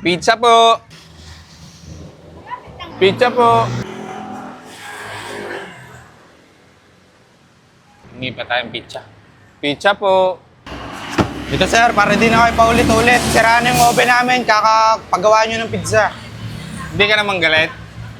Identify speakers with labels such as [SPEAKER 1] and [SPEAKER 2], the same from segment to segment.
[SPEAKER 1] Pizza po. Pizza po. Hingi pa tayong pizza. Pizza po.
[SPEAKER 2] Ito sir, para di na kayo paulit-ulit. Siraan yung oven namin, kakapagawa nyo ng pizza.
[SPEAKER 1] Hindi ka naman galit.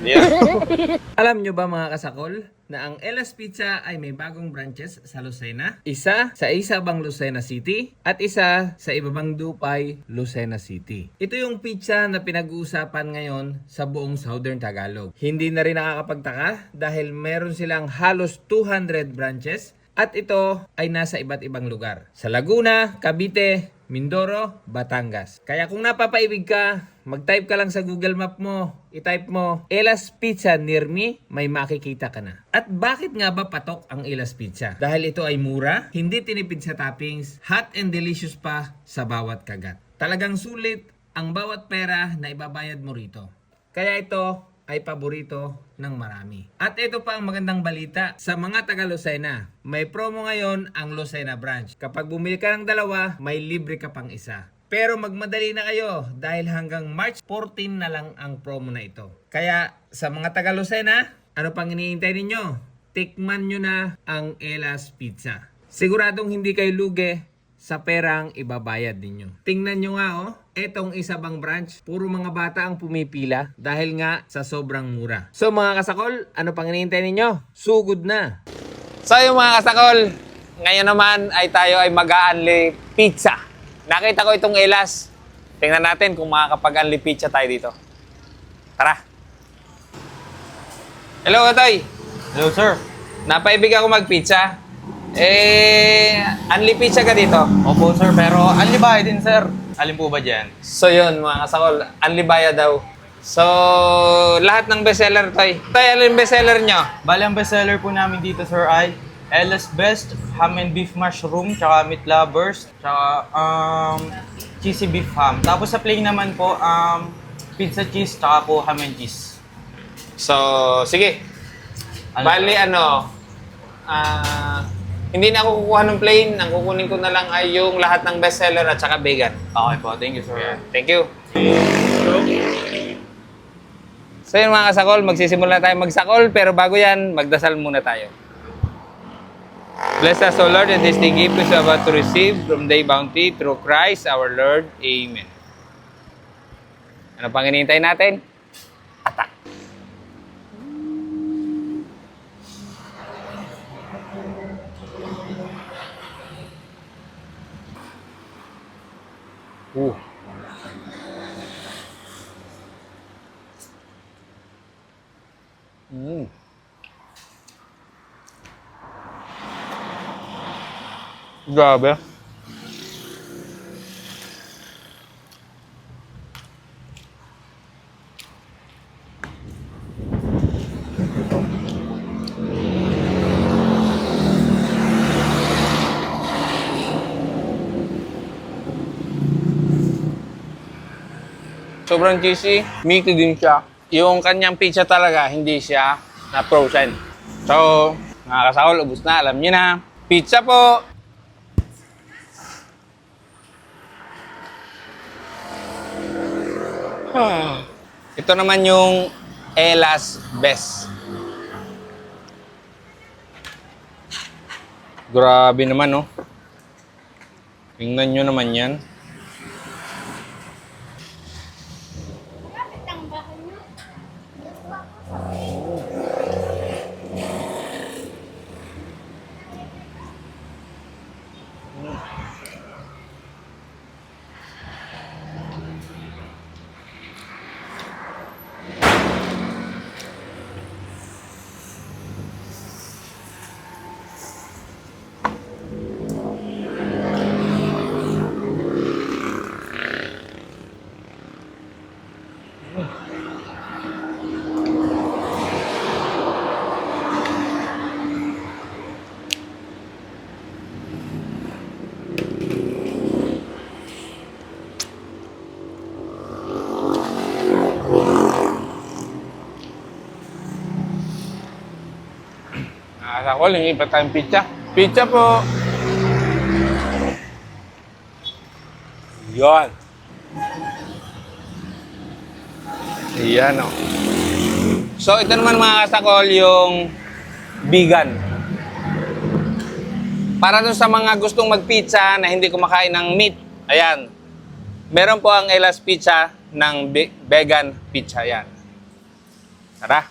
[SPEAKER 1] Yeah.
[SPEAKER 3] Alam nyo ba mga kasakol na ang Elas Pizza ay may bagong branches sa Lucena? Isa sa Isabang Lucena City at isa sa Ibabang Dupay, Lucena City. Ito yung pizza na pinag-uusapan ngayon sa buong Southern Tagalog. Hindi na rin nakakapagtaka dahil meron silang halos 200 branches at ito ay nasa iba't ibang lugar. Sa Laguna, Cavite, Mindoro, Batangas. Kaya kung napapaibig ka, mag-type ka lang sa Google Map mo. I-type mo, Elas Pizza near me, may makikita ka na. At bakit nga ba patok ang Elas Pizza? Dahil ito ay mura, hindi tinipid sa toppings, hot and delicious pa sa bawat kagat. Talagang sulit ang bawat pera na ibabayad mo rito. Kaya ito ay paborito ng marami. At ito pa ang magandang balita sa mga taga Lucena. May promo ngayon ang Lucena branch. Kapag bumili ka ng dalawa, may libre ka pang isa. Pero magmadali na kayo dahil hanggang March 14 na lang ang promo na ito. Kaya sa mga taga Lucena, ano pang iniintay ninyo? Tikman nyo na ang Elas Pizza. Siguradong hindi kayo lugi sa perang ibabayad ninyo. Tingnan nyo nga etong Isabang branch, puro mga bata ang pumipila dahil nga sa sobrang mura. So mga kasakol, ano pang iniintay ninyo? Sugod na!
[SPEAKER 1] So yung mga kasakol, ngayon naman ay tayo ay mag-a-unli pizza. Nakita ko itong Elas. Tingnan natin kung makakapag-unli pizza tayo dito. Tara! Hello, Toy!
[SPEAKER 2] Hello sir.
[SPEAKER 1] Napaibig ako mag-pizza. Unli pizza ka dito?
[SPEAKER 2] Opo sir, pero alibay din sir. Alin po ba dyan?
[SPEAKER 1] So yun, mga kasakol, unli baya daw. So, lahat ng bestseller, Toy. Toy, ano yung bestseller nyo?
[SPEAKER 2] Bali, ang bestseller po namin dito sir ay Elas Best Ham and Beef Mushroom, tsaka Meat Lovers, tsaka Cheesy Beef Ham. Tapos sa plain naman po, pizza cheese, tsaka po ham and cheese.
[SPEAKER 1] So, sige. Bali, hindi na ako kukuha ng plain. Ang kukunin ko na lang ay yung lahat ng bestseller at saka vegan.
[SPEAKER 2] Okay po, thank you sir.
[SPEAKER 1] Yeah. Thank you. So yun mga kasakol, magsisimula tayo magsakol. Pero bago yan, magdasal muna tayo. Bless us, O Lord, in this day gift we are about to receive from thy bounty through Christ our Lord. Amen. Ano pang hinihintay natin? Atak! Grabe. Sobrang cheesy, meaty din siya. Yung kanyang pizza talaga, hindi siya na-frozen. So, mga kasakol, ubus na. Alam niyo na. Pizza po! Ito naman yung Elas Best. Grabe naman, no? Tingnan nyo naman yan. Nakasakol, hindi pa tayong pizza. Pizza po! Yan. Ayan, oh. So, ito naman mga kasakol, yung vegan. Para dun sa mga gustong mag-pizza na hindi kumakain ng meat, ayan. Meron po ang Elas Pizza ng vegan pizza, ayan. Tara.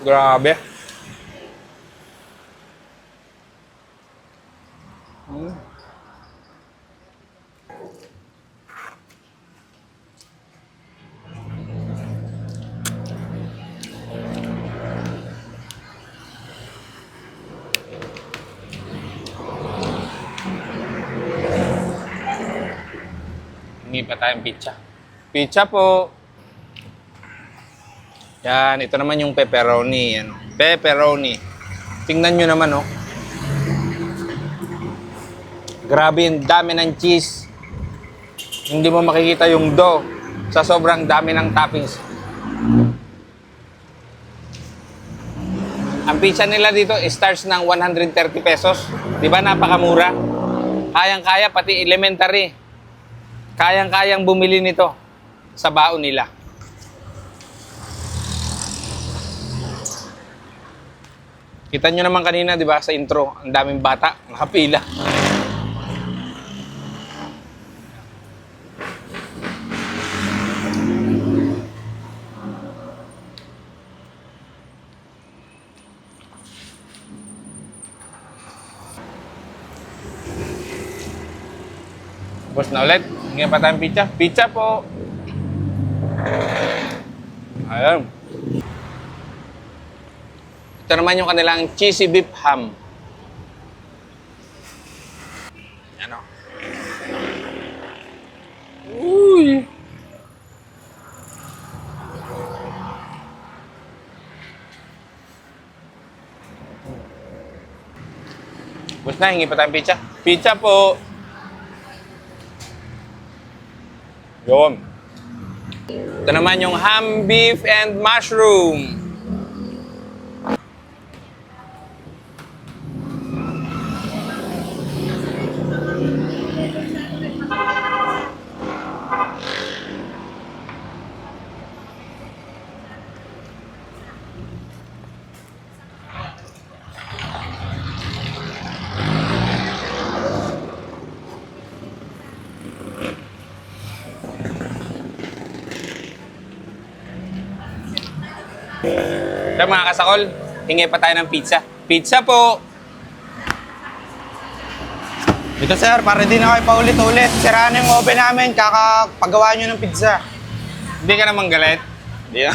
[SPEAKER 1] Grabe. Hingi pa tayong pizza. Pizza po. Yan, ito naman yung pepperoni. Yan. Pepperoni. Tingnan nyo naman, oh. Grabe yung dami ng cheese. Hindi mo makikita yung dough sa sobrang dami ng toppings. Ang pizza nila dito starts ng 130 pesos. Di ba napakamura? Kayang-kaya, pati elementary. Kayang-kayang bumili nito sa baon nila. Kita nyo naman kanina, di ba, sa intro, ang daming bata, nakapila. Tapos na ulit. Hingin pa tayong pizza. Pizza po. Ayan. Ito naman yung kanilang cheesy beef ham. Yan o. Uy! Tapos na, hingi pa tayong pizza. Pizza po. Yun. Ito naman yung ham, beef, and mushroom. Ito mga kasakol, hingi pa tayo ng pizza. Pizza po!
[SPEAKER 2] Dito sir, para di na kayo paulit-ulit. Siraan na yung oven namin, kakapagawa nyo ng pizza.
[SPEAKER 1] Hindi ka naman galit. Hindi na.